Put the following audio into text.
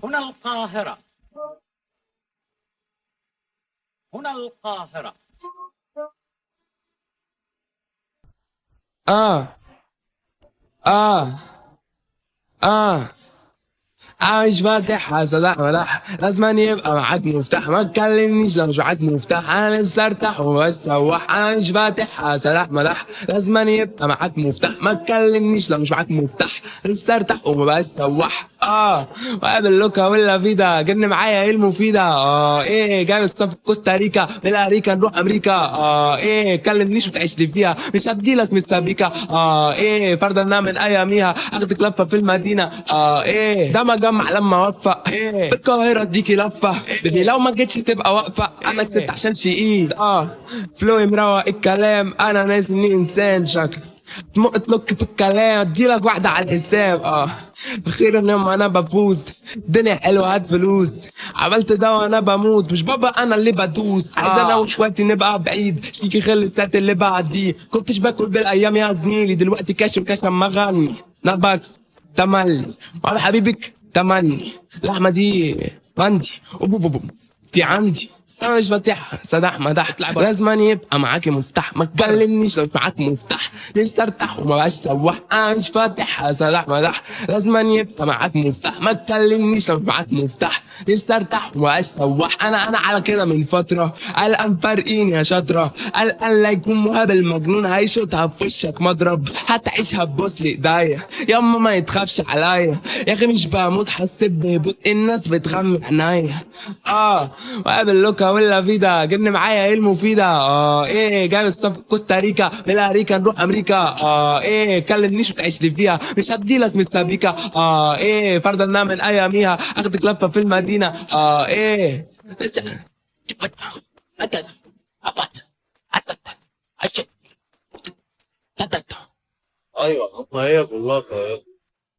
هنا القاهرة. هنا القاهرة. اه اه اه عايش فاتح صداح مدح، لازم يبقى معاك مفتاح، ما تكلمنيش لو مش معاك مفتاح، انا نفسي ارتاح واسوح. عايش فاتح صداح مدح، لازم يبقى معاك مفتاح، ما تكلمنيش لو مش معاك مفتاح، نفسي ارتاح ومبقاش سواح. وقابل لوكا ولا فيدا، جن معايا ايه المفيدة؟ ايه جاي الصف كوستاريكا من امريكا نروح امريكا. ايه كلمنيش وتعيش لي فيها، مش هديلك من سابيكا. ايه فردنا من اياميها، اخدك لفة في المدينة. ايه ده مجمع لما اوفق، ايه في القاهرة اديكي لفة. بيبي لو ما جيتش تبقى واقفة، انا كسبت عشان شقيد. فلوي مروق الكلام، انا ناسي اني انسان شكلي تلوك في الكلام، اديلك واحدة على الحساب. اخيرا لما انا بفوز، الدنيا حلوه هات فلوس، عملت ده وانا بموت، مش بابا انا اللي بدوس. عايز انا واخواتي نبقى بعيد، شيكي خلصت اللي بعديه، كنتش باكل بالايام يا زميلي، دلوقتي كاش وكاش اما اغني. نبكس تملي وعلى حبيبك تمني، اللحمه دي عندي دي عندي، بس انا مش فاتحها سداح مدح، لازم يبقى معاكي مفتاح، ما تكلمنيش لو مش معاك مفتاح، نفسي ارتاح وما بقاش سواح. انا مش فاتحها سداح مدح، لازم يبقى معاك مفتاح، ما تكلمنيش لو مش معاك مفتاح، نفسي ارتاح وما بقاش سواح. انا على كده من فتره، قلقان فارقين يا شاطره، قلقان لا يكون مهابل مجنون هيشوطها في وشك مضرب، هتعيشها ببوس لايديا ياما ما يتخافش عليا، يا اخي مش بموت حسيت بهبوط، الناس بتغمي عينيا. وقابل لوكا ولا فيدا، جن معايا ايه المفيدة؟ ايه جاي الصف كوستاريكا من امريكا نروح امريكا. ايه كلمنيش وتعيش لي فيها، مش هديلك من سابيكا. ايه فردنا من اياميها، اخدك لفة في المدينة. ايه ايوه، ما هي كلها طيارة.